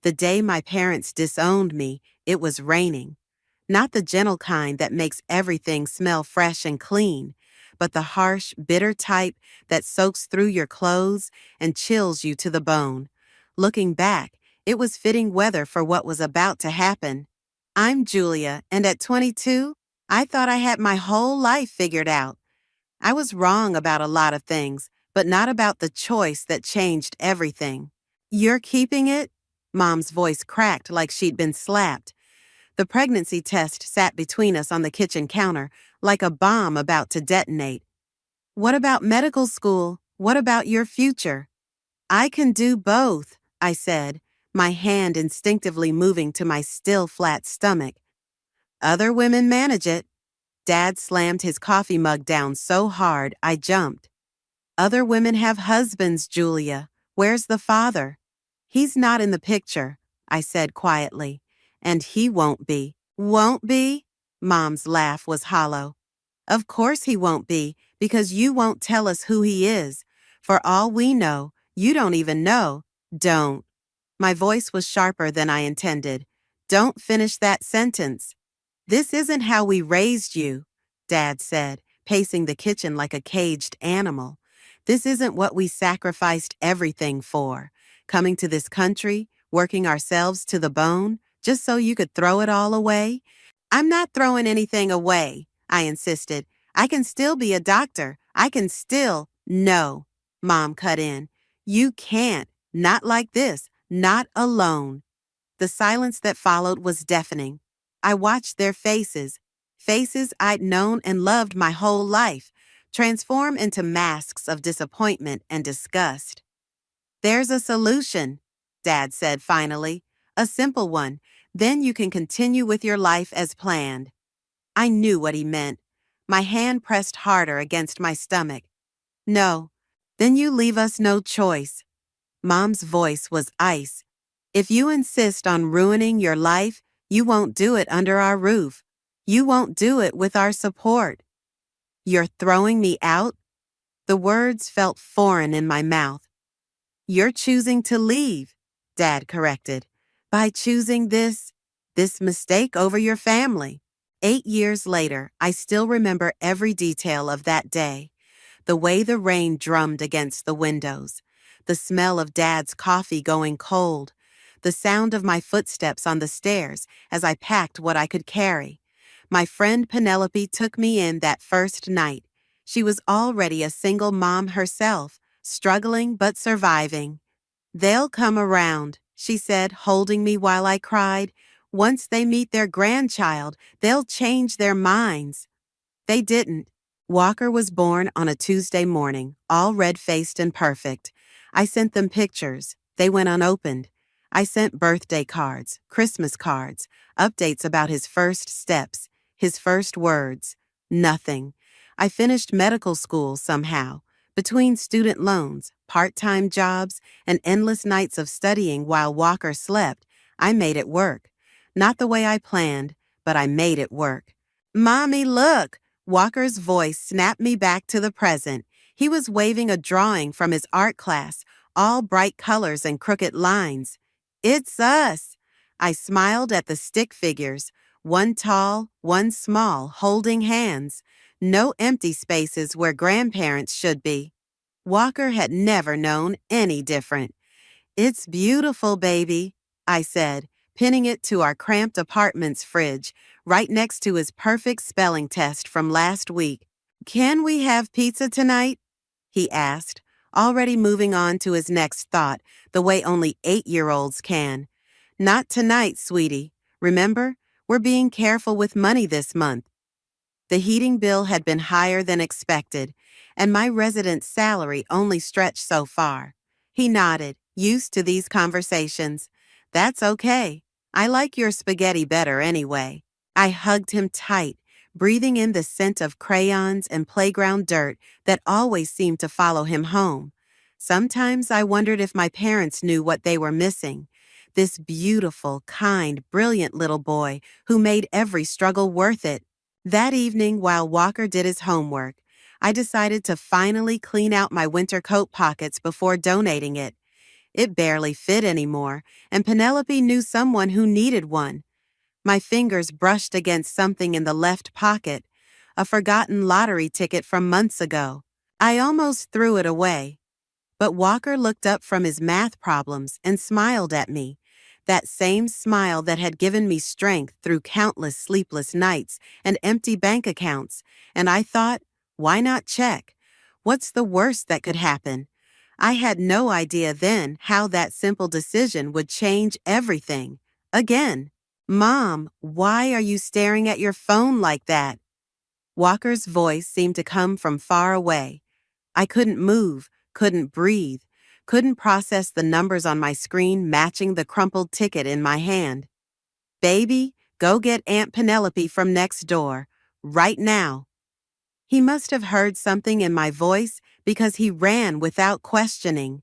The day my parents disowned me, it was raining. Not the gentle kind that makes everything smell fresh and clean, but the harsh, bitter type that soaks through your clothes and chills you to the bone. Looking back, it was fitting weather for what was about to happen. I'm Julia, and at 22, I thought I had my whole life figured out. I was wrong about a lot of things, but not about the choice that changed everything. You're keeping it? Mom's voice cracked like she'd been slapped. The pregnancy test sat between us on the kitchen counter, like a bomb about to detonate. What about medical school? What about your future? I can do both, I said, my hand instinctively moving to my still flat stomach. Other women manage it. Dad slammed his coffee mug down so hard I jumped. Other women have husbands, Julia. Where's the father? He's not in the picture, I said quietly. And he won't be. Won't be? Mom's laugh was hollow. Of course he won't be, because you won't tell us who he is. For all we know, you don't even know. Don't. My voice was sharper than I intended. Don't finish that sentence. This isn't how we raised you, Dad said, pacing the kitchen like a caged animal. This isn't what we sacrificed everything for. Coming to this country, working ourselves to the bone, just so you could throw it all away? I'm not throwing anything away, I insisted. I can still be a doctor. I can still— No, Mom cut in. You can't. Not like this. Not alone. The silence that followed was deafening. I watched their faces, faces I'd known and loved my whole life, transform into masks of disappointment and disgust. There's a solution, Dad said finally. A simple one. Then you can continue with your life as planned. I knew what he meant. My hand pressed harder against my stomach. No. Then you leave us no choice. Mom's voice was ice. If you insist on ruining your life, you won't do it under our roof. You won't do it with our support. You're throwing me out? The words felt foreign in my mouth. You're choosing to leave, Dad corrected, by choosing this mistake over your family. 8 years later, I still remember every detail of that day. The way the rain drummed against the windows, the smell of Dad's coffee going cold, the sound of my footsteps on the stairs as I packed what I could carry. My friend Penelope took me in that first night. She was already a single mom herself, struggling but surviving. They'll come around, she said, holding me while I cried. Once they meet their grandchild, they'll change their minds. They didn't. Walker was born on a Tuesday morning, all red-faced and perfect. I sent them pictures. They went unopened. I sent birthday cards, Christmas cards, updates about his first steps, his first words. Nothing. I finished medical school somehow. Between student loans, part-time jobs, and endless nights of studying while Walker slept, I made it work. Not the way I planned, but I made it work. Mommy, look! Walker's voice snapped me back to the present. He was waving a drawing from his art class, all bright colors and crooked lines. It's us! I smiled at the stick figures, one tall, one small, holding hands. No empty spaces where grandparents should be. Walker had never known any different. It's beautiful, baby, I said, pinning it to our cramped apartment's fridge, right next to his perfect spelling test from last week. Can we have pizza tonight? He asked, already moving on to his next thought, the way only 8-year-olds can. Not tonight, sweetie. Remember, we're being careful with money this month. The heating bill had been higher than expected, and my resident's salary only stretched so far. He nodded, used to these conversations. That's okay. I like your spaghetti better anyway. I hugged him tight, breathing in the scent of crayons and playground dirt that always seemed to follow him home. Sometimes I wondered if my parents knew what they were missing. This beautiful, kind, brilliant little boy who made every struggle worth it. That evening, while Walker did his homework, I decided to finally clean out my winter coat pockets before donating it. It barely fit anymore, and Penelope knew someone who needed one. My fingers brushed against something in the left pocket, a forgotten lottery ticket from months ago. I almost threw it away, but Walker looked up from his math problems and smiled at me, that same smile that had given me strength through countless sleepless nights and empty bank accounts, and I thought, why not check? What's the worst that could happen? I had no idea then how that simple decision would change everything. Again. Mom, why are you staring at your phone like that? Walker's voice seemed to come from far away. I couldn't move, couldn't breathe, couldn't process the numbers on my screen matching the crumpled ticket in my hand. Baby, go get Aunt Penelope from next door, right now. He must have heard something in my voice because he ran without questioning.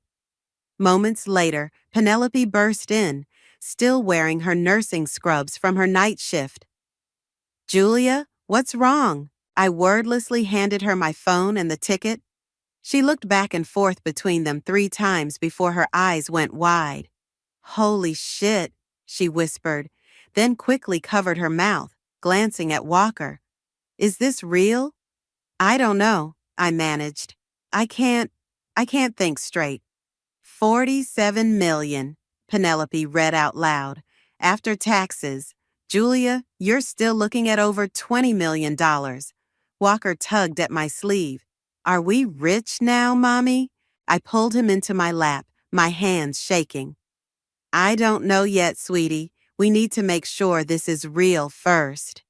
Moments later, Penelope burst in, still wearing her nursing scrubs from her night shift. Julia, what's wrong? I wordlessly handed her my phone and the ticket. She looked back and forth between them 3 times before her eyes went wide. Holy shit, she whispered, then quickly covered her mouth, glancing at Walker. Is this real? I don't know, I managed. I can't think straight. 47 million, Penelope read out loud. After taxes. Julia, you're still looking at over $20 million. Walker tugged at my sleeve. Are we rich now, Mommy? I pulled him into my lap, my hands shaking. I don't know yet, sweetie. We need to make sure this is real first.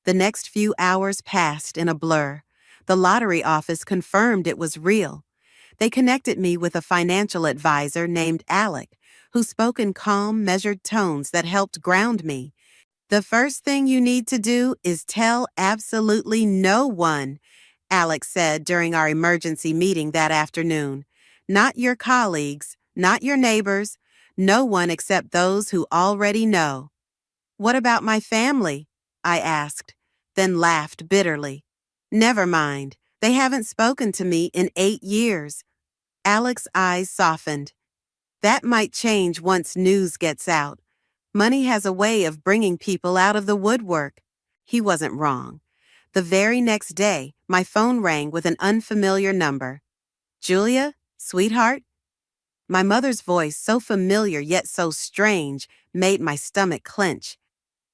The next few hours passed in a blur. The lottery office confirmed it was real. They connected me with a financial advisor named Alec, who spoke in calm, measured tones that helped ground me. The first thing you need to do is tell absolutely no one, Alex said during our emergency meeting that afternoon. Not your colleagues, not your neighbors, no one except those who already know. What about my family? I asked, then laughed bitterly. Never mind, they haven't spoken to me in 8 years. Alex's eyes softened. That might change once news gets out. Money has a way of bringing people out of the woodwork. He wasn't wrong. The very next day, my phone rang with an unfamiliar number. Julia, sweetheart? My mother's voice, so familiar yet so strange, made my stomach clench.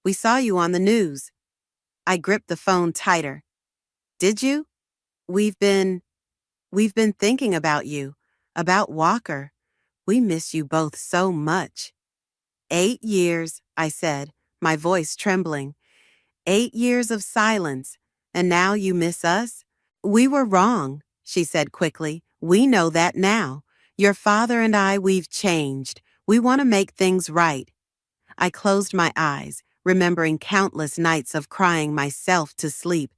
We saw you on the news. I gripped the phone tighter. Did you? We've been thinking about you, about Walker. We miss you both so much. 8 years, I said, my voice trembling. 8 years of silence, and now you miss us? We were wrong, she said quickly. We know that now. Your father and I, we've changed. We want to make things right. I closed my eyes, remembering countless nights of crying myself to sleep,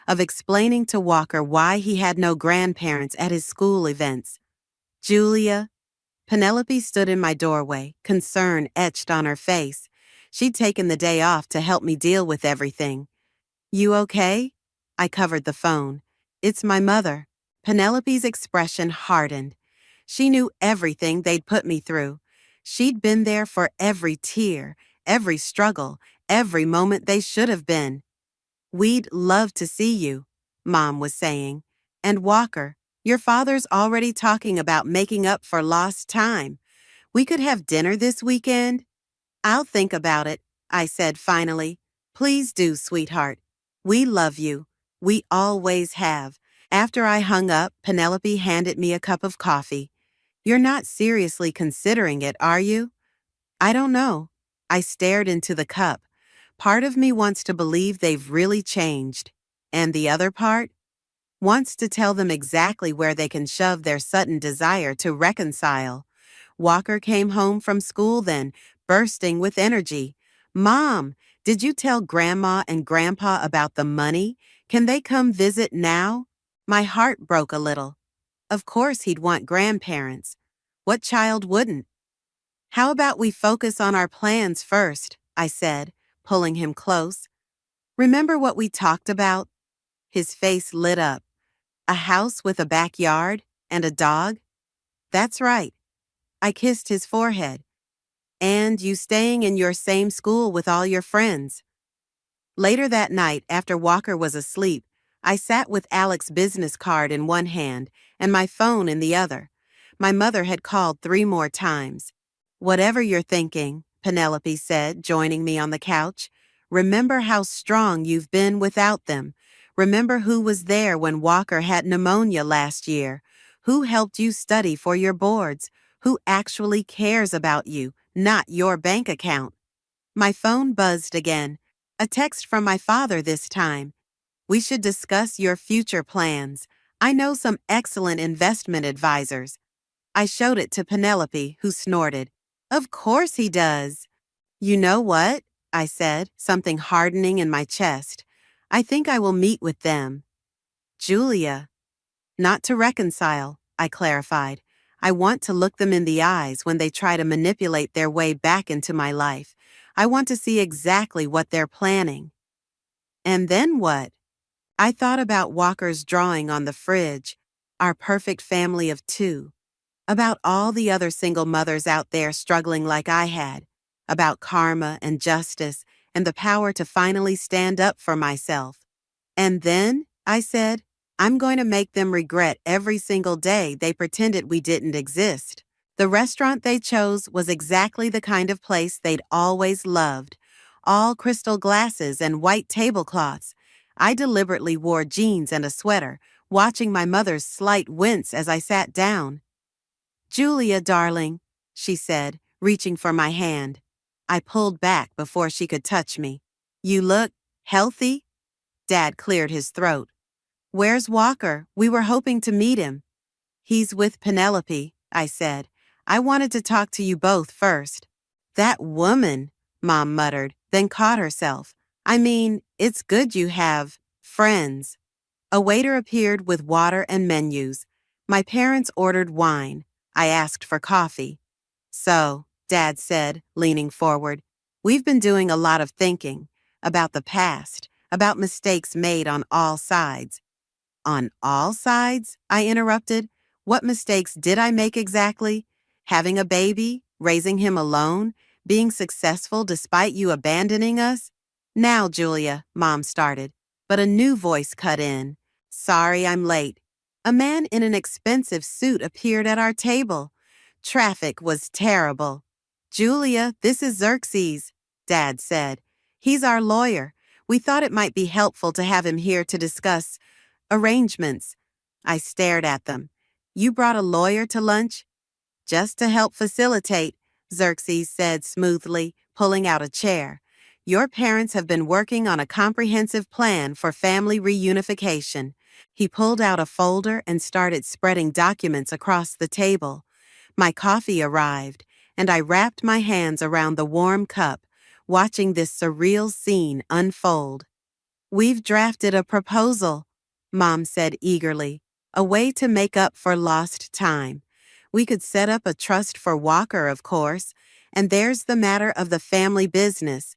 of explaining to Walker why he had no grandparents at his school events. Julia. Penelope stood in my doorway, concern etched on her face. She'd taken the day off to help me deal with everything. You okay? I covered the phone. It's my mother. Penelope's expression hardened. She knew everything they'd put me through. She'd been there for every tear, every struggle, every moment they should have been. We'd love to see you, Mom was saying. And Walker, your father's already talking about making up for lost time. We could have dinner this weekend? I'll think about it, I said finally. Please do, sweetheart. We love you. We always have. After I hung up, Penelope handed me a cup of coffee. You're not seriously considering it, are you? I don't know. I stared into the cup. Part of me wants to believe they've really changed. And the other part? Wants to tell them exactly where they can shove their sudden desire to reconcile. Walker came home from school then, bursting with energy. Mom, did you tell Grandma and Grandpa about the money? Can they come visit now? My heart broke a little. Of course he'd want grandparents. What child wouldn't? How about we focus on our plans first, I said, pulling him close. Remember what we talked about? His face lit up. A house with a backyard and a dog? That's right. I kissed his forehead. And you staying in your same school with all your friends. Later that night, after Walker was asleep, I sat with Alex's business card in one hand and my phone in the other. My mother had called 3 more times. Whatever you're thinking, Penelope said, joining me on the couch, remember how strong you've been without them. Remember who was there when Walker had pneumonia last year, who helped you study for your boards, who actually cares about you, not your bank account. My phone buzzed again. A text from my father this time. We should discuss your future plans. I know some excellent investment advisors. I showed it to Penelope, who snorted. Of course he does. You know what? I said, something hardening in my chest. I think I will meet with them. Julia. Not to reconcile, I clarified. I want to look them in the eyes when they try to manipulate their way back into my life. I want to see exactly what they're planning. And then what? I thought about Walker's drawing on the fridge, our perfect family of 2, about all the other single mothers out there struggling like I had, about karma and justice and the power to finally stand up for myself. And then, I said, I'm going to make them regret every single day they pretended we didn't exist. The restaurant they chose was exactly the kind of place they'd always loved. All crystal glasses and white tablecloths. I deliberately wore jeans and a sweater, watching my mother's slight wince as I sat down. Julia, darling, she said, reaching for my hand. I pulled back before she could touch me. You look healthy? Dad cleared his throat. Where's Walker? We were hoping to meet him. He's with Penelope, I said. I wanted to talk to you both first. That woman, Mom muttered, then caught herself. I mean, it's good you have friends. A waiter appeared with water and menus. My parents ordered wine. I asked for coffee. So, Dad said, leaning forward, we've been doing a lot of thinking about the past, about mistakes made on all sides. On all sides? I interrupted. What mistakes did I make exactly? Having a baby? Raising him alone? Being successful despite you abandoning us? Now, Julia, Mom started, but a new voice cut in. Sorry I'm late. A man in an expensive suit appeared at our table. Traffic was terrible. Julia, this is Xerxes, Dad said. He's our lawyer. We thought it might be helpful to have him here to discuss arrangements. I stared at them. You brought a lawyer to lunch? Just to help facilitate, Xerxes said smoothly, pulling out a chair. Your parents have been working on a comprehensive plan for family reunification. He pulled out a folder and started spreading documents across the table. My coffee arrived, and I wrapped my hands around the warm cup, watching this surreal scene unfold. We've drafted a proposal, Mom said eagerly, a way to make up for lost time. We could set up a trust for Walker, of course, and there's the matter of the family business.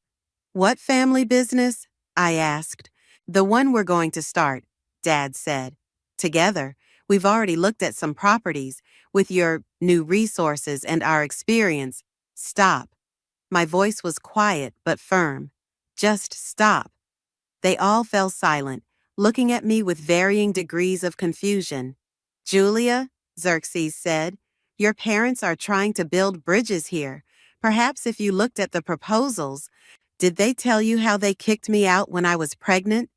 What family business? I asked. The one we're going to start, Dad said. Together, we've already looked at some properties. With your new resources and our experience, stop. My voice was quiet but firm. Just stop. They all fell silent, looking at me with varying degrees of confusion. Julia, Xerxes said, your parents are trying to build bridges here. Perhaps if you looked at the proposals, did they tell you how they kicked me out when I was pregnant?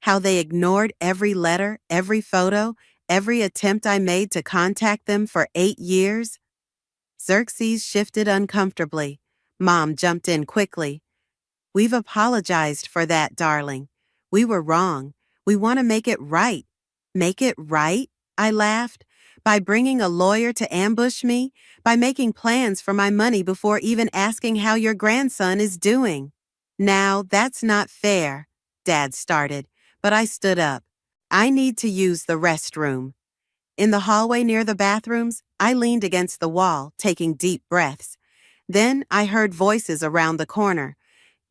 How they ignored every letter, every photo, every attempt I made to contact them for 8 years? Xerxes shifted uncomfortably. Mom jumped in quickly. We've apologized for that, darling. We were wrong. We want to make it right. Make it right? I laughed. By bringing a lawyer to ambush me? By making plans for my money before even asking how your grandson is doing? Now, that's not fair, Dad started, but I stood up. I need to use the restroom. In the hallway near the bathrooms, I leaned against the wall, taking deep breaths. Then I heard voices around the corner.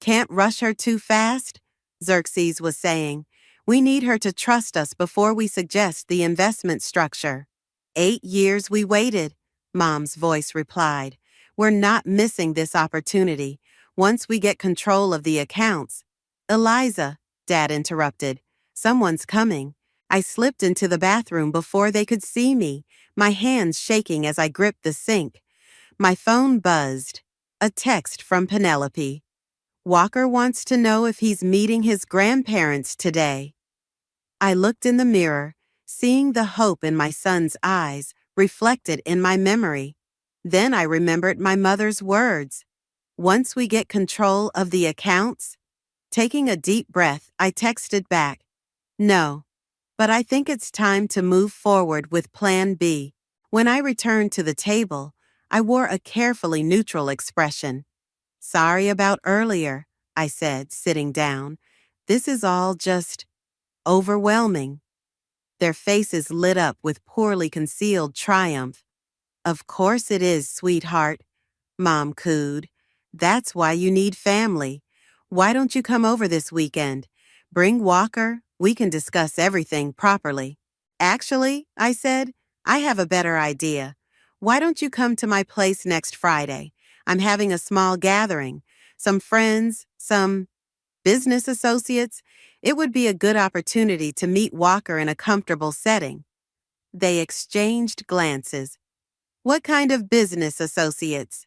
Can't rush her too fast, Xerxes was saying. We need her to trust us before we suggest the investment structure. 8 years we waited. Mom's voice replied. We're not missing this opportunity. Once we get control of the accounts. Eliza, Dad interrupted. Someone's coming. I slipped into the bathroom before they could see me, my hands shaking as I gripped the sink. My phone buzzed. A text from Penelope. Walker wants to know if he's meeting his grandparents today. I looked in the mirror, seeing the hope in my son's eyes reflected in my memory. Then I remembered my mother's words. Once we get control of the accounts. Taking a deep breath, I texted back. No, but I think it's time to move forward with Plan B. When I returned to the table, I wore a carefully neutral expression. Sorry about earlier, I said, sitting down. This is all just overwhelming. Their faces lit up with poorly concealed triumph. Of course it is, sweetheart, Mom cooed. That's why you need family. Why don't you come over this weekend? Bring Walker, we can discuss everything properly. Actually, I said, I have a better idea. Why don't you come to my place next Friday? I'm having a small gathering. Some friends, some business associates. It would be a good opportunity to meet Walker in a comfortable setting. They exchanged glances. What kind of business associates?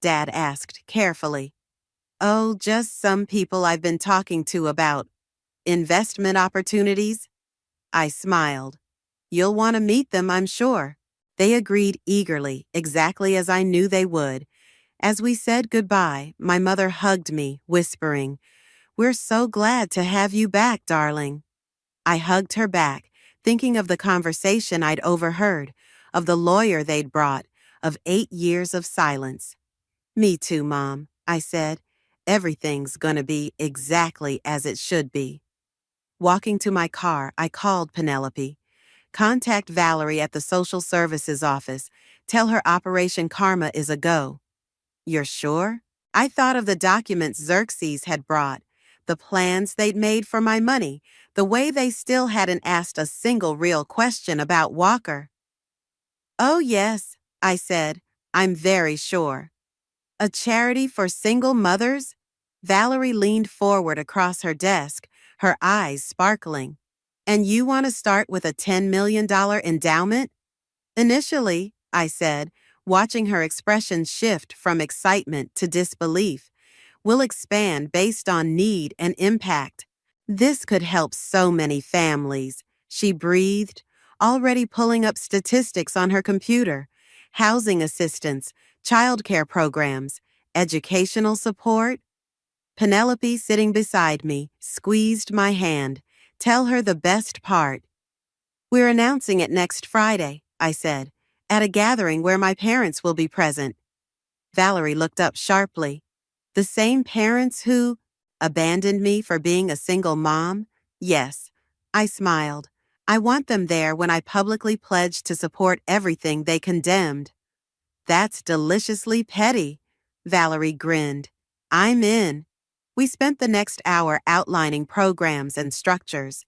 Dad asked carefully. Oh, just some people I've been talking to about investment opportunities. I smiled. You'll want to meet them, I'm sure. They agreed eagerly, exactly as I knew they would. As we said goodbye, my mother hugged me, whispering, We're so glad to have you back, darling. I hugged her back, thinking of the conversation I'd overheard, of the lawyer they'd brought, of 8 years of silence. Me too, Mom, I said. Everything's gonna be exactly as it should be. Walking to my car, I called Penelope. Contact Valerie at the social services office. Tell her Operation Karma is a go. You're sure? I thought of the documents Xerxes had brought, the plans they'd made for my money, the way they still hadn't asked a single real question about Walker. Oh yes, I said. I'm very sure. A charity for single mothers? Valerie leaned forward across her desk, her eyes sparkling. And you want to start with a $10 million endowment? Initially, I said, watching her expression shift from excitement to disbelief. We'll expand based on need and impact. This could help so many families, she breathed, already pulling up statistics on her computer. Housing assistance, childcare programs, educational support. Penelope, sitting beside me, squeezed my hand. Tell her the best part. We're announcing it next Friday, I said, at a gathering where my parents will be present. Valerie looked up sharply. The same parents who abandoned me for being a single mom? Yes. I smiled. I want them there when I publicly pledge to support everything they condemned. That's deliciously petty. Valerie grinned. I'm in. We spent the next hour outlining programs and structures.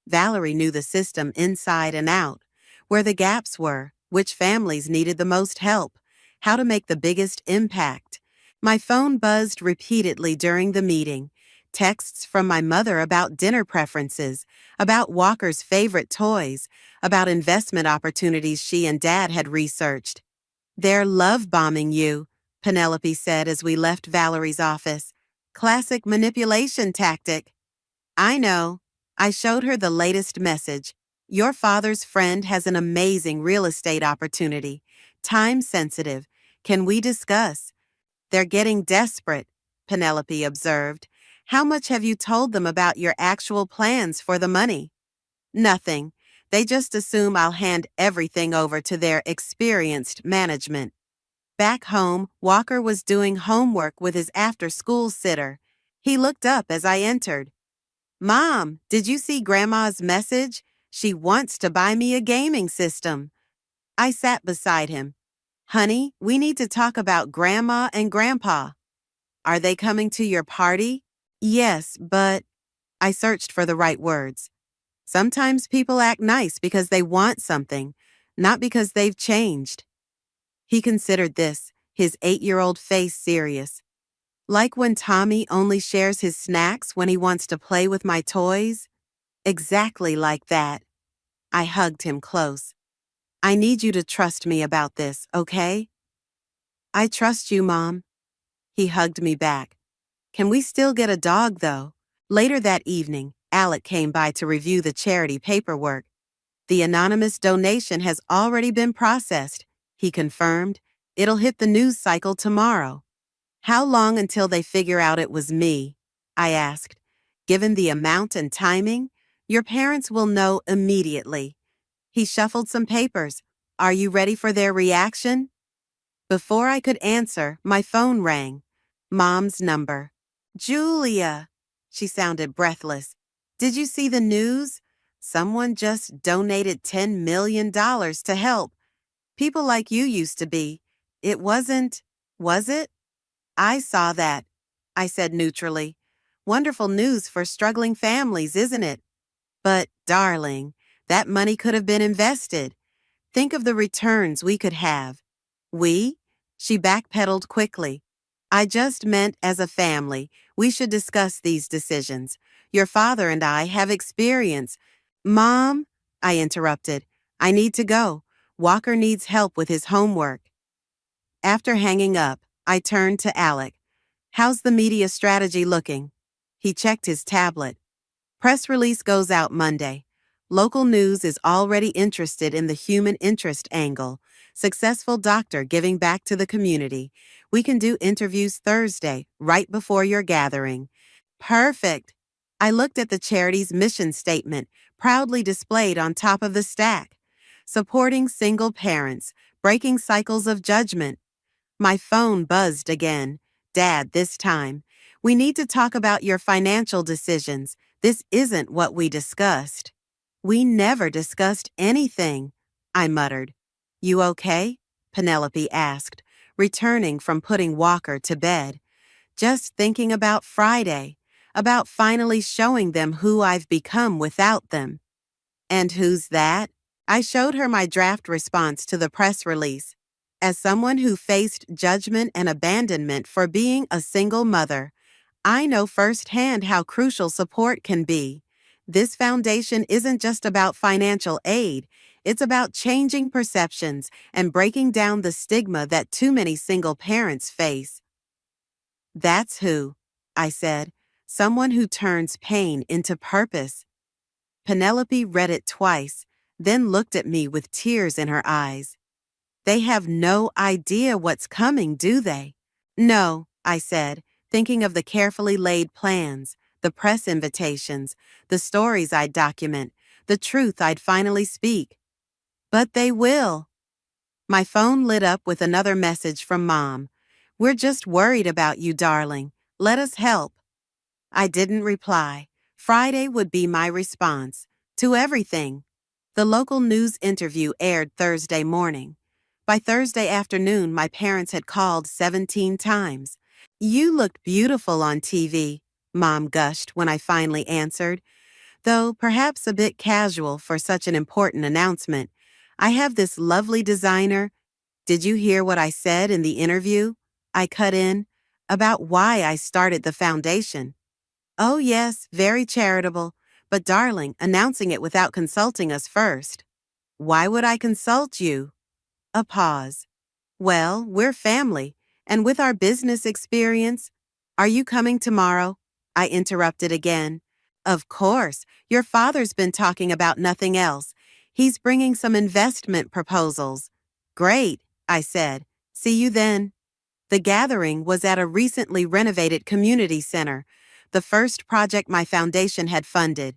Valerie knew the system inside and out, where the gaps were, which families needed the most help, how to make the biggest impact. My phone buzzed repeatedly during the meeting. Texts from my mother about dinner preferences, about Walker's favorite toys, about investment opportunities she and Dad had researched. They're love-bombing you, Penelope said as we left Valerie's office. Classic manipulation tactic. I know. I showed her the latest message. Your father's friend has an amazing real estate opportunity. Time sensitive. Can we discuss? They're getting desperate, Penelope observed. How much have you told them about your actual plans for the money? Nothing. They just assume I'll hand everything over to their experienced management. Back home, Walker was doing homework with his after-school sitter. He looked up as I entered. Mom, did you see Grandma's message? She wants to buy me a gaming system. I sat beside him. Honey, we need to talk about Grandma and Grandpa. Are they coming to your party? Yes, but I searched for the right words. Sometimes people act nice because they want something, not because they've changed. He considered this, his 8-year-old face serious. Like when Tommy only shares his snacks when he wants to play with my toys? Exactly like that. I hugged him close. I need you to trust me about this, okay? I trust you, Mom. He hugged me back. Can we still get a dog, though? Later that evening, Alec came by to review the charity paperwork. The anonymous donation has already been processed, he confirmed. It'll hit the news cycle tomorrow. How long until they figure out it was me? I asked. Given the amount and timing, your parents will know immediately. He shuffled some papers. Are you ready for their reaction? Before I could answer, my phone rang. Mom's number. Julia, she sounded breathless. Did you see the news? Someone just donated $10 million to help. People like you used to be. It wasn't, was it? I saw that, I said neutrally. Wonderful news for struggling families, isn't it? But, darling, that money could have been invested. Think of the returns we could have. We? She backpedaled quickly. I just meant as a family, we should discuss these decisions. Your father and I have experience. Mom, I interrupted. I need to go. Walker needs help with his homework. After hanging up, I turned to Alec. How's the media strategy looking? He checked his tablet. Press release goes out Monday. Local news is already interested in the human interest angle. Successful doctor giving back to the community. We can do interviews Thursday, right before your gathering. Perfect. I looked at the charity's mission statement, proudly displayed on top of the stack. Supporting single parents, breaking cycles of judgment. My phone buzzed again. Dad, this time. We need to talk about your financial decisions. This isn't what we discussed. We never discussed anything, I muttered. You okay? Penelope asked, returning from putting Walker to bed. Just thinking about Friday, about finally showing them who I've become without them. And who's that? I showed her my draft response to the press release. As someone who faced judgment and abandonment for being a single mother, I know firsthand how crucial support can be. This foundation isn't just about financial aid, it's about changing perceptions and breaking down the stigma that too many single parents face. That's who, I said, someone who turns pain into purpose. Penelope read it twice, then looked at me with tears in her eyes. They have no idea what's coming, do they? No, I said, thinking of the carefully laid plans, the press invitations, the stories I'd document, the truth I'd finally speak. But they will. My phone lit up with another message from Mom. We're just worried about you, darling. Let us help. I didn't reply. Friday would be my response to everything. The local news interview aired Thursday morning. By Thursday afternoon, my parents had called 17 times. You looked beautiful on TV, Mom gushed when I finally answered. Though perhaps a bit casual for such an important announcement. I have this lovely designer. Did you hear what I said in the interview? I cut in. About why I started the foundation. Oh yes, very charitable. But darling, announcing it without consulting us first. Why would I consult you? A pause. Well, we're family, and with our business experience. Are you coming tomorrow? I interrupted again. Of course, your father's been talking about nothing else. He's bringing some investment proposals. Great, I said. See you then. The gathering was at a recently renovated community center, the first project my foundation had funded.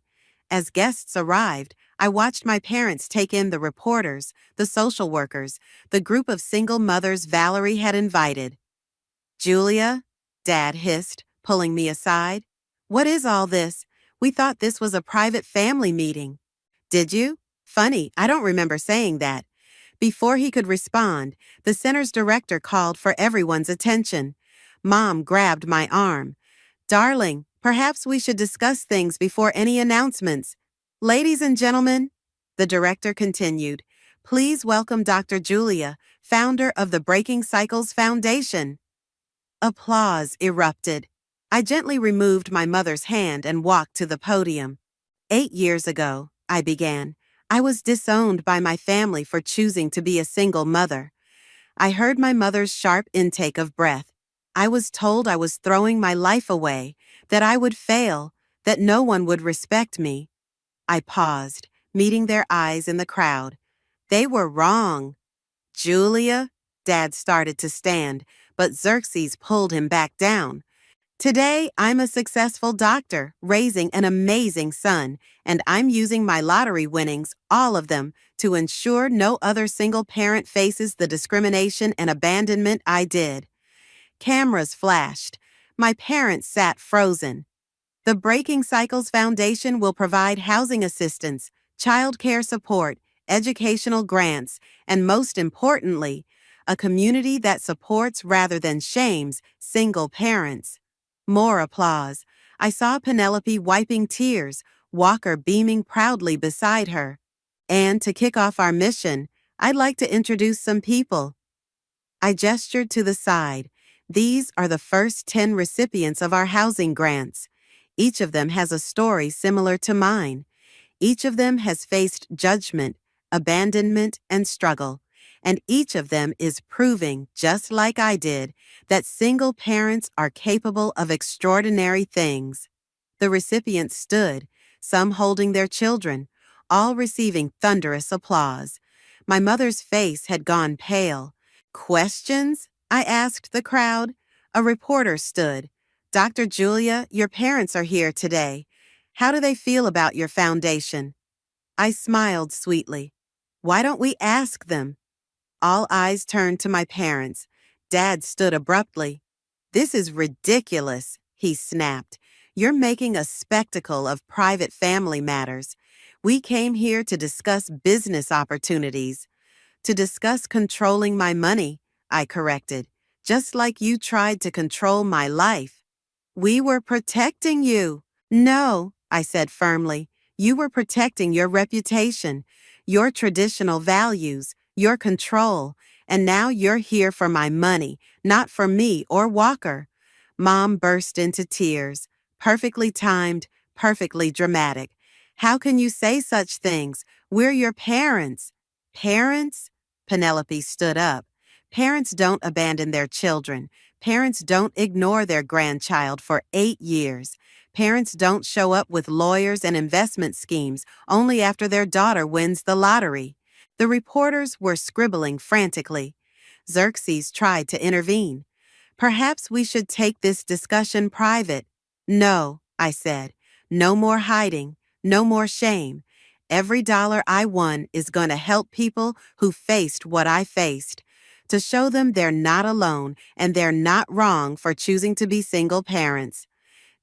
As guests arrived, I watched my parents take in the reporters, the social workers, the group of single mothers Valerie had invited. Julia, Dad hissed, pulling me aside. What is all this? We thought this was a private family meeting. Did you? Funny, I don't remember saying that. Before he could respond, the center's director called for everyone's attention. Mom grabbed my arm. Darling, perhaps we should discuss things before any announcements. Ladies and gentlemen, the director continued, Please welcome Dr. Julia, founder of the Breaking Cycles Foundation. Applause erupted. I gently removed my mother's hand and walked to the podium. 8 years ago, I began, I was disowned by my family for choosing to be a single mother. I heard my mother's sharp intake of breath. I was told I was throwing my life away, that I would fail, that no one would respect me. I paused, meeting their eyes in the crowd. They were wrong. Julia? Dad started to stand, but Xerxes pulled him back down. Today, I'm a successful doctor, raising an amazing son, and I'm using my lottery winnings, all of them, to ensure no other single parent faces the discrimination and abandonment I did. Cameras flashed. My parents sat frozen. The Breaking Cycles Foundation will provide housing assistance, childcare support, educational grants, and most importantly, a community that supports rather than shames single parents. More applause. I saw Penelope wiping tears, Walker beaming proudly beside her. And to kick off our mission, I'd like to introduce some people. I gestured to the side. These are the first 10 recipients of our housing grants. Each of them has a story similar to mine. Each of them has faced judgment, abandonment, and struggle. And each of them is proving, just like I did, that single parents are capable of extraordinary things. The recipients stood, some holding their children, all receiving thunderous applause. My mother's face had gone pale. Questions? I asked the crowd. A reporter stood. Dr. Julia, your parents are here today. How do they feel about your foundation? I smiled sweetly. Why don't we ask them? All eyes turned to my parents. Dad stood abruptly. This is ridiculous, he snapped. You're making a spectacle of private family matters. We came here to discuss business opportunities. To discuss controlling my money, I corrected, just like you tried to control my life. We were protecting you. No, I said firmly. You were protecting your reputation, your traditional values, your control, and now you're here for my money, not for me or Walker. Mom burst into tears, perfectly timed, perfectly dramatic. How can you say such things? We're your parents. Parents? Penelope stood up. Parents don't abandon their children. Parents don't ignore their grandchild for 8 years. Parents don't show up with lawyers and investment schemes only after their daughter wins the lottery. The reporters were scribbling frantically. Xerxes tried to intervene. Perhaps we should take this discussion private. No, I said. No more hiding. No more shame. Every dollar I won is going to help people who faced what I faced, to show them they're not alone and they're not wrong for choosing to be single parents.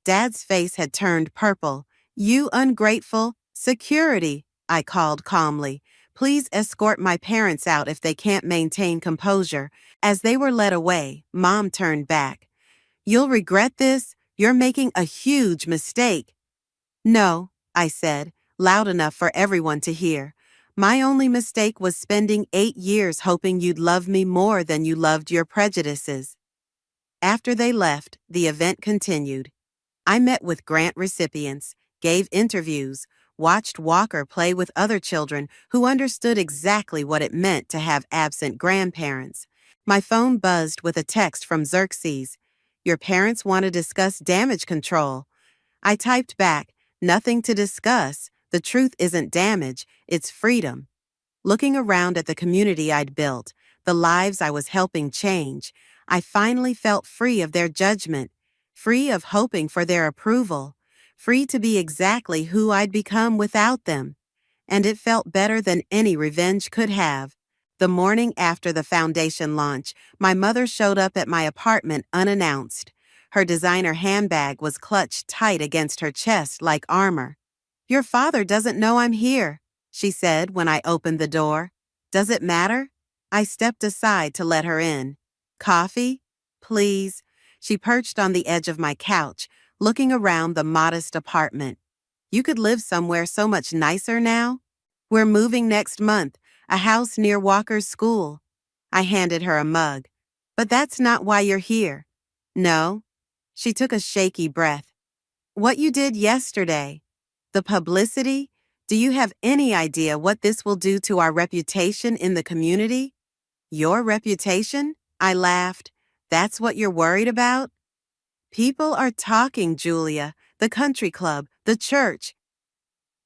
Dad's face had turned purple. You ungrateful. Security, I called calmly. Please escort my parents out if they can't maintain composure. As they were led away, Mom turned back. You'll regret this. You're making a huge mistake. No, I said, loud enough for everyone to hear. My only mistake was spending 8 years hoping you'd love me more than you loved your prejudices. After they left, the event continued. I met with grant recipients, gave interviews, watched Walker play with other children who understood exactly what it meant to have absent grandparents. My phone buzzed with a text from Xerxes. Your parents want to discuss damage control. I typed back, nothing to discuss. The truth isn't damage, it's freedom. Looking around at the community I'd built, the lives I was helping change, I finally felt free of their judgment, free of hoping for their approval, free to be exactly who I'd become without them. And it felt better than any revenge could have. The morning after the foundation launch, my mother showed up at my apartment unannounced. Her designer handbag was clutched tight against her chest like armor. Your father doesn't know I'm here, she said when I opened the door. Does it matter? I stepped aside to let her in. Coffee? Please. She perched on the edge of my couch, looking around the modest apartment. You could live somewhere so much nicer now. We're moving next month. A house near Walker's school. I handed her a mug. But that's not why you're here. No? She took a shaky breath. What you did yesterday. The publicity? Do you have any idea what this will do to our reputation in the community? Your reputation? I laughed. That's what you're worried about? People are talking, Julia. The country club, the church.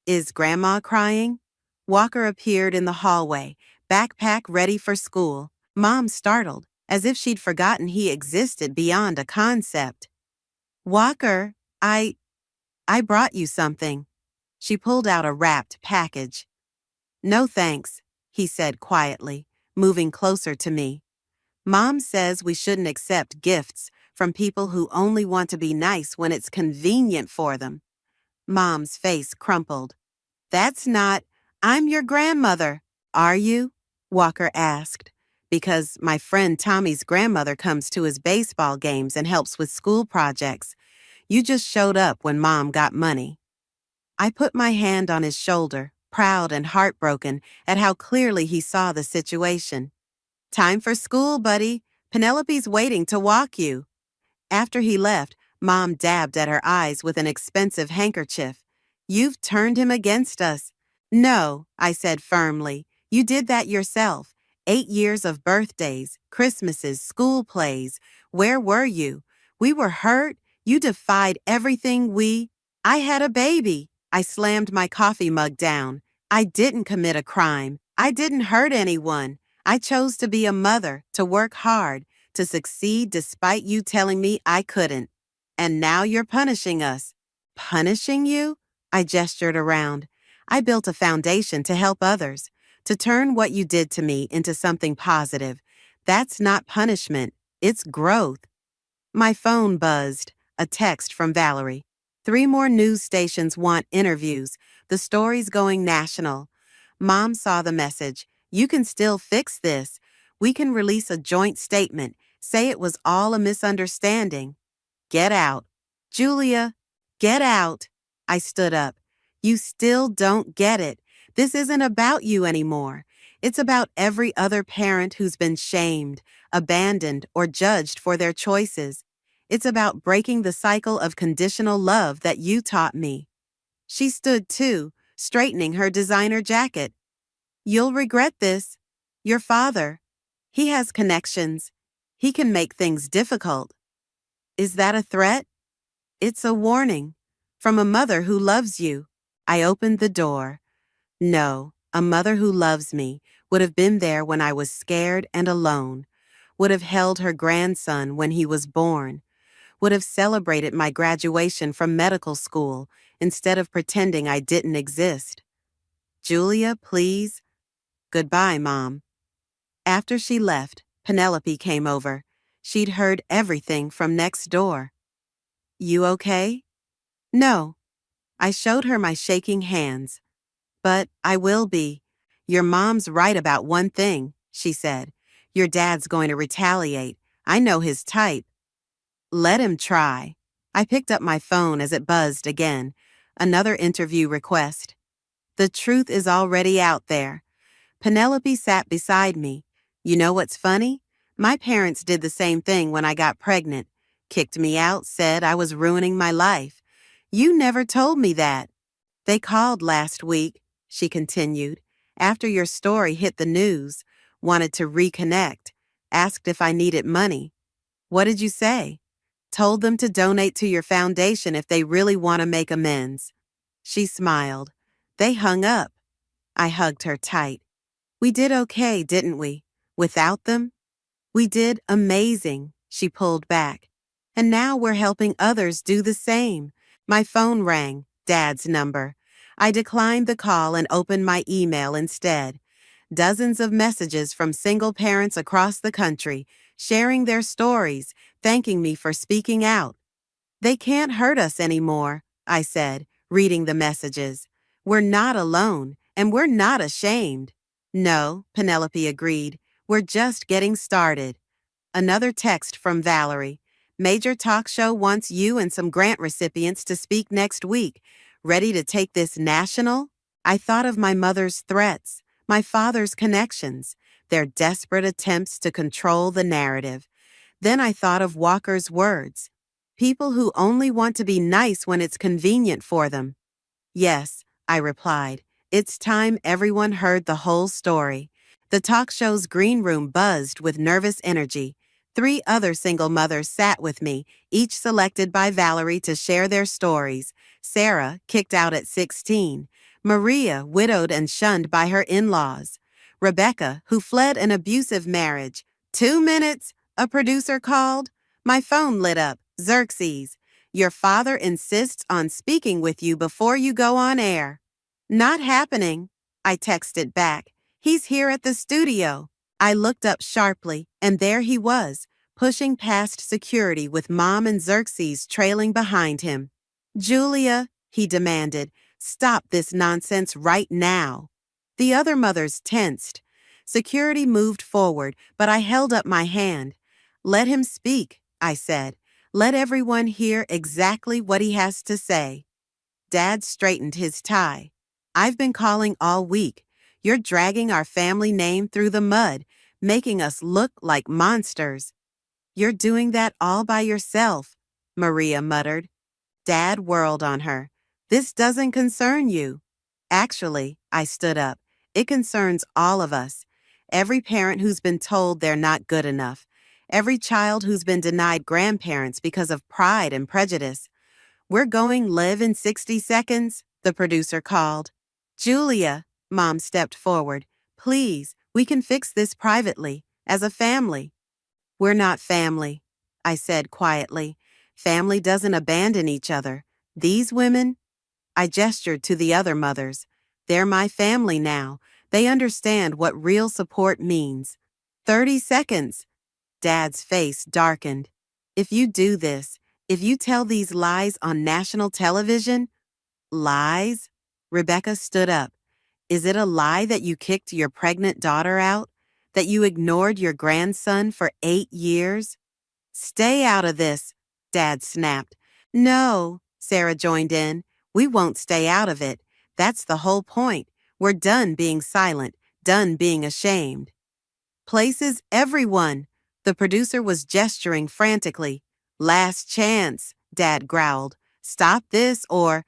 Is Grandma crying? Walker appeared in the hallway, backpack ready for school. Mom startled, as if she'd forgotten he existed beyond a concept. Walker, I brought you something. She pulled out a wrapped package. No thanks, he said quietly, moving closer to me. Mom says we shouldn't accept gifts from people who only want to be nice when it's convenient for them. Mom's face crumpled. That's not, I'm your grandmother. Are you? Walker asked. Because my friend Tommy's grandmother comes to his baseball games and helps with school projects. You just showed up when Mom got money. I put my hand on his shoulder, proud and heartbroken at how clearly he saw the situation. Time for school, buddy. Penelope's waiting to walk you. After he left, Mom dabbed at her eyes with an expensive handkerchief. You've turned him against us. No, I said firmly. You did that yourself. 8 years of birthdays, Christmases, school plays. Where were you? We were hurt. You defied everything I had a baby. I slammed my coffee mug down. I didn't commit a crime. I didn't hurt anyone. I chose to be a mother, to work hard, to succeed despite you telling me I couldn't. And now you're punishing us. Punishing you? I gestured around. I built a foundation to help others, to turn what you did to me into something positive. That's not punishment. It's growth. My phone buzzed. A text from Valerie. 3 more news stations want interviews. The story's going national. Mom saw the message. You can still fix this. We can release a joint statement. Say it was all a misunderstanding. Get out. Julia, get out. I stood up. You still don't get it. This isn't about you anymore. It's about every other parent who's been shamed, abandoned, or judged for their choices. It's about breaking the cycle of conditional love that you taught me. She stood too, straightening her designer jacket. You'll regret this. Your father. He has connections. He can make things difficult. Is that a threat? It's a warning. From a mother who loves you. I opened the door. No, a mother who loves me would have been there when I was scared and alone, would have held her grandson when he was born, would have celebrated my graduation from medical school instead of pretending I didn't exist. Julia, please. Goodbye, Mom. After she left, Penelope came over. She'd heard everything from next door. You okay? No. I showed her my shaking hands. But I will be. Your mom's right about one thing, she said. Your dad's going to retaliate. I know his type. Let him try. I picked up my phone as it buzzed again. Another interview request. The truth is already out there. Penelope sat beside me. You know what's funny? My parents did the same thing when I got pregnant. Kicked me out, said I was ruining my life. You never told me that. They called last week, she continued, after your story hit the news, wanted to reconnect, asked if I needed money. What did you say? Told them to donate to your foundation if they really want to make amends. She smiled. They hung up. I hugged her tight. We did okay, didn't we? Without them? We did amazing, she pulled back. And now we're helping others do the same. My phone rang, Dad's number. I declined the call and opened my email instead. Dozens of messages from single parents across the country, sharing their stories, thanking me for speaking out. They can't hurt us anymore, I said, reading the messages. We're not alone, and we're not ashamed. No, Penelope agreed. We're just getting started. Another text from Valerie. Major talk show wants you and some grant recipients to speak next week. Ready to take this national? I thought of my mother's threats, My father's connections, their desperate attempts to control the narrative. Then I thought of Walker's words. People who only want to be nice when it's convenient for them. Yes, I replied. It's time everyone heard the whole story. The talk show's green room buzzed with nervous energy. 3 other single mothers sat with me, each selected by Valerie to share their stories. Sarah, kicked out at 16. Maria, widowed and shunned by her in-laws. Rebecca, who fled an abusive marriage. 2 minutes, a producer called. My phone lit up. Xerxes. Your father insists on speaking with you before you go on air. Not happening, I texted back. He's here at the studio. I looked up sharply, and there he was, pushing past security with Mom and Xerxes trailing behind him. Julia, he demanded, stop this nonsense right now. The other mothers tensed. Security moved forward, but I held up my hand. Let him speak, I said. Let everyone hear exactly what he has to say. Dad straightened his tie. I've been calling all week. You're dragging our family name through the mud, making us look like monsters. You're doing that all by yourself, Maria muttered. Dad whirled on her. This doesn't concern you. Actually, I stood up. It concerns all of us. Every parent who's been told they're not good enough. Every child who's been denied grandparents because of pride and prejudice. We're going live in 60 seconds, the producer called. Julia, Mom stepped forward. Please, we can fix this privately, as a family. We're not family, I said quietly. Family doesn't abandon each other. These women? I gestured to the other mothers. They're my family now. They understand what real support means. 30 seconds. Dad's face darkened. If you do this, if you tell these lies on national television, lies? Rebecca stood up. Is it a lie that you kicked your pregnant daughter out? That you ignored your grandson for 8 years? Stay out of this, Dad snapped. No, Sarah joined in. We won't stay out of it. That's the whole point. We're done being silent, done being ashamed. Places everyone. The producer was gesturing frantically. Last chance, Dad growled. Stop this or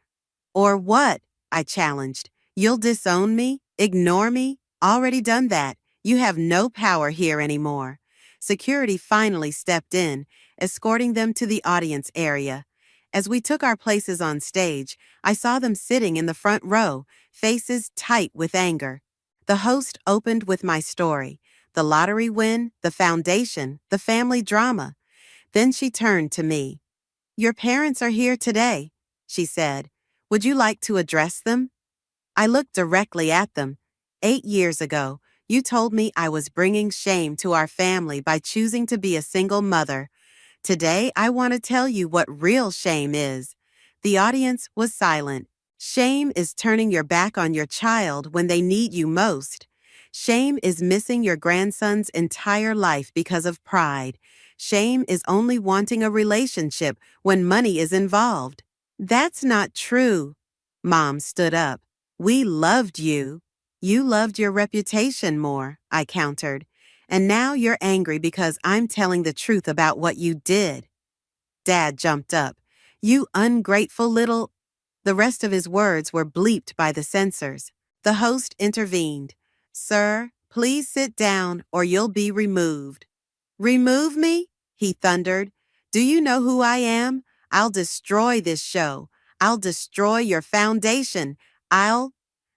what? I challenged. You'll disown me? Ignore me? Already done that. You have no power here anymore. Security finally stepped in, escorting them to the audience area. As we took our places on stage, I saw them sitting in the front row, faces tight with anger. The host opened with my story, the lottery win, the foundation, the family drama. Then she turned to me. Your parents are here today, she said. Would you like to address them? I looked directly at them. 8 years ago, you told me I was bringing shame to our family by choosing to be a single mother. Today, I want to tell you what real shame is. The audience was silent. Shame is turning your back on your child when they need you most. Shame is missing your grandson's entire life because of pride. Shame is only wanting a relationship when money is involved. That's not true. Mom stood up. We loved you. You loved your reputation more, I countered. And now you're angry because I'm telling the truth about what you did. Dad jumped up. You ungrateful little... The rest of his words were bleeped by the censors. The host intervened. Sir, please sit down or you'll be removed. Remove me? He thundered. Do you know who I am? I'll destroy this show. I'll destroy your foundation.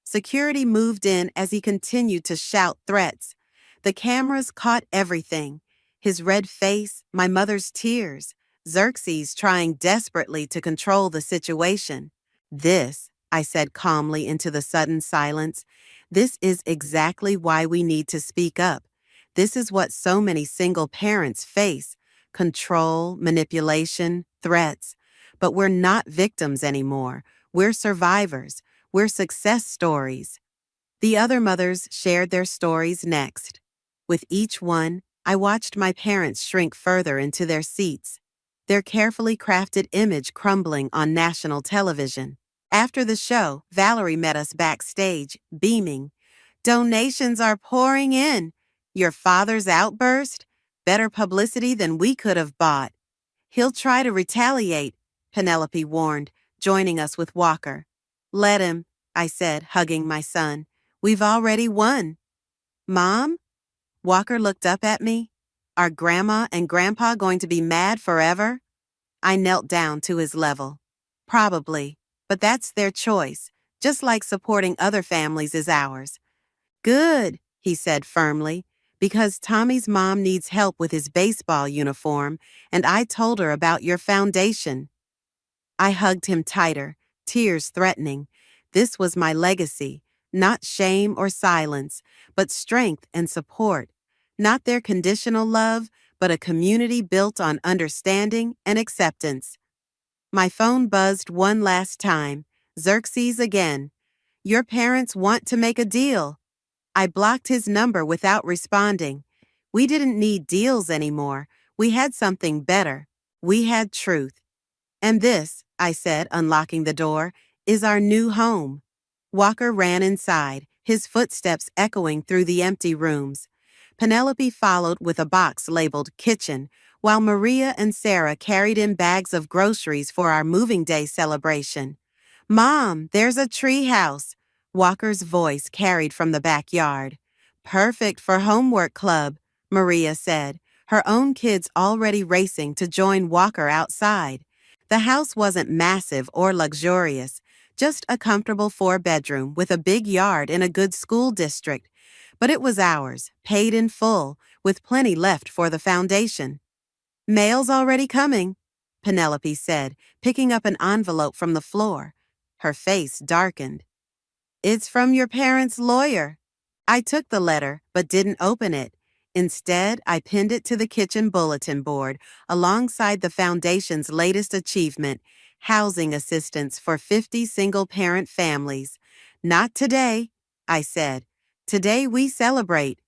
Security moved in as he continued to shout threats. The cameras caught everything. His red face, my mother's tears, Xerxes trying desperately to control the situation. This, I said calmly into the sudden silence, this is exactly why we need to speak up. This is what so many single parents face. Control, manipulation, threats. But we're not victims anymore. We're survivors. We're success stories. The other mothers shared their stories next. With each one, I watched my parents shrink further into their seats, their carefully crafted image crumbling on national television. After the show, Valerie met us backstage, beaming. Donations are pouring in. Your father's outburst? Better publicity than we could have bought. He'll try to retaliate, Penelope warned, joining us with Walker. Let him, I said, hugging my son. We've already won. Mom? Walker looked up at me. Are Grandma and Grandpa going to be mad forever? I knelt down to his level. Probably, but that's their choice, just like supporting other families is ours. Good, he said firmly, because Tommy's mom needs help with his baseball uniform, and I told her about your foundation. I hugged him tighter, tears threatening. This was my legacy, not shame or silence, but strength and support. Not their conditional love, but a community built on understanding and acceptance. My phone buzzed one last time. Xerxes again. Your parents want to make a deal. I blocked his number without responding. We didn't need deals anymore. We had something better. We had truth. And this, I said, unlocking the door, is our new home. Walker ran inside, his footsteps echoing through the empty rooms. Penelope followed with a box labeled kitchen, while Maria and Sarah carried in bags of groceries for our moving day celebration. Mom, there's a tree house. Walker's voice carried from the backyard. Perfect for homework club, Maria said, her own kids already racing to join Walker outside. The house wasn't massive or luxurious, just a comfortable 4-bedroom with a big yard in a good school district. But it was ours, paid in full, with plenty left for the foundation. Mail's already coming, Penelope said, picking up an envelope from the floor. Her face darkened. It's from your parents' lawyer. I took the letter, but didn't open it. Instead, I pinned it to the kitchen bulletin board alongside the foundation's latest achievement, housing assistance for 50 single-parent families. Not today, I said. Today we celebrate.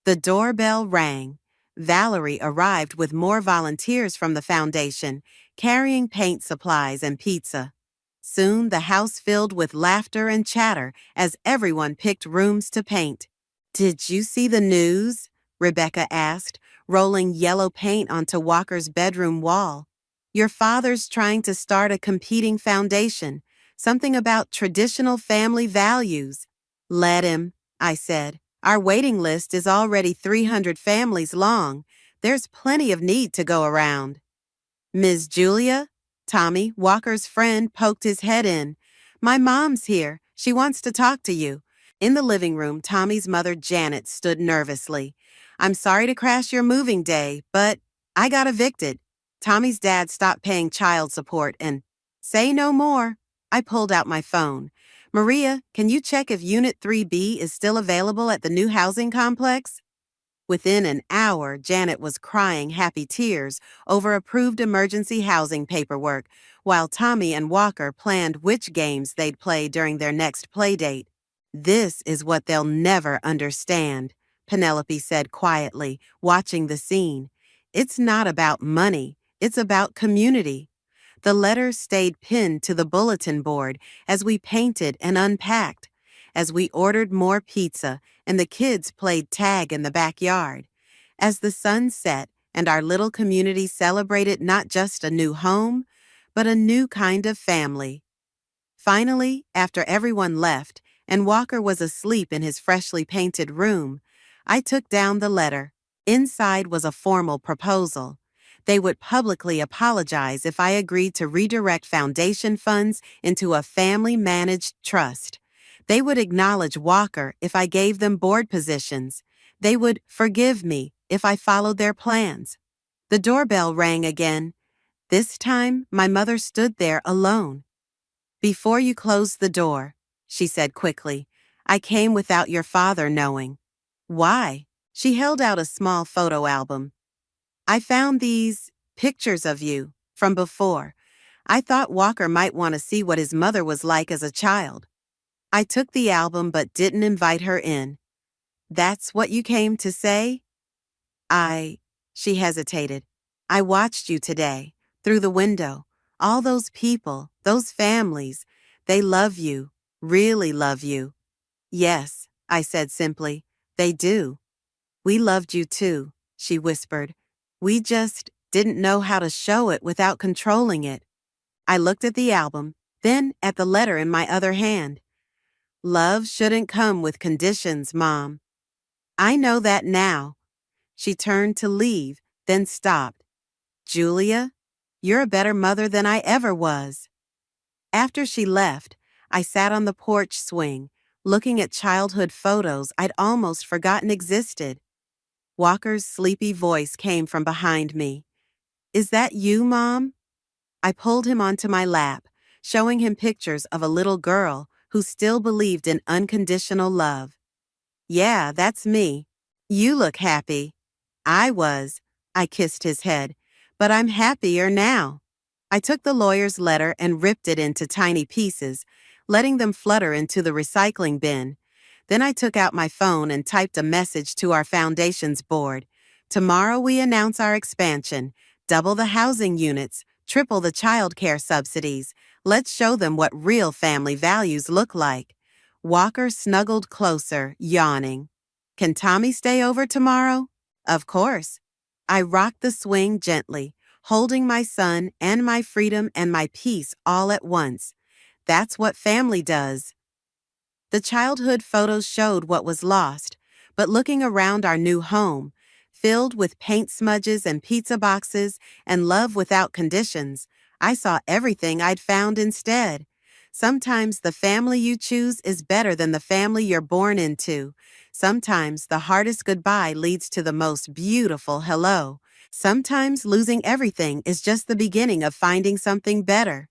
The doorbell rang. Valerie arrived with more volunteers from the foundation, carrying paint supplies and pizza. Soon the house filled with laughter and chatter as everyone picked rooms to paint. Did you see the news? Rebecca asked, rolling yellow paint onto Walker's bedroom wall. Your father's trying to start a competing foundation, something about traditional family values. Let him, I said. Our waiting list is already 300 families long. There's plenty of need to go around. Ms. Julia? Tommy, Walker's friend, poked his head in. My mom's here. She wants to talk to you. In the living room, Tommy's mother, Janet, stood nervously. I'm sorry to crash your moving day, but I got evicted. Tommy's dad stopped paying child support and, say no more. I pulled out my phone. Maria, can you check if Unit 3B is still available at the new housing complex? Within an hour, Janet was crying happy tears over approved emergency housing paperwork, while Tommy and Walker planned which games they'd play during their next playdate. This is what they'll never understand, Penelope said quietly, watching the scene. It's not about money, it's about community. The letters stayed pinned to the bulletin board as we painted and unpacked, as we ordered more pizza and the kids played tag in the backyard, as the sun set and our little community celebrated not just a new home, but a new kind of family. Finally, after everyone left and Walker was asleep in his freshly painted room, I took down the letter. Inside was a formal proposal. They would publicly apologize if I agreed to redirect foundation funds into a family-managed trust. They would acknowledge Walker if I gave them board positions. They would forgive me if I followed their plans. The doorbell rang again. This time, my mother stood there alone. Before you closed the door, she said quickly, I came without your father knowing. Why? She held out a small photo album. I found these pictures of you from before. I thought Walker might want to see what his mother was like as a child. I took the album but didn't invite her in. That's what you came to say? She hesitated. I watched you today, through the window. All those people, those families, they love you, really love you. Yes, I said simply. They do. We loved you too, she whispered. We just didn't know how to show it without controlling it. I looked at the album, then at the letter in my other hand. Love shouldn't come with conditions, Mom. I know that now. She turned to leave, then stopped. Julia, you're a better mother than I ever was. After she left, I sat on the porch swing, looking at childhood photos I'd almost forgotten existed. Walker's sleepy voice came from behind me. Is that you, Mom? I pulled him onto my lap, showing him pictures of a little girl who still believed in unconditional love. Yeah, that's me. You look happy. I was. I kissed his head. But I'm happier now. I took the lawyer's letter and ripped it into tiny pieces, letting them flutter into the recycling bin. Then I took out my phone and typed a message to our foundation's board. Tomorrow we announce our expansion. Double the housing units, triple the child care subsidies. Let's show them what real family values look like. Walker snuggled closer, yawning. Can Tommy stay over tomorrow? Of course. I rocked the swing gently, holding my son and my freedom and my peace all at once. That's what family does. The childhood photos showed what was lost, but looking around our new home, filled with paint smudges and pizza boxes and love without conditions, I saw everything I'd found instead. Sometimes the family you choose is better than the family you're born into. Sometimes the hardest goodbye leads to the most beautiful hello. Sometimes losing everything is just the beginning of finding something better.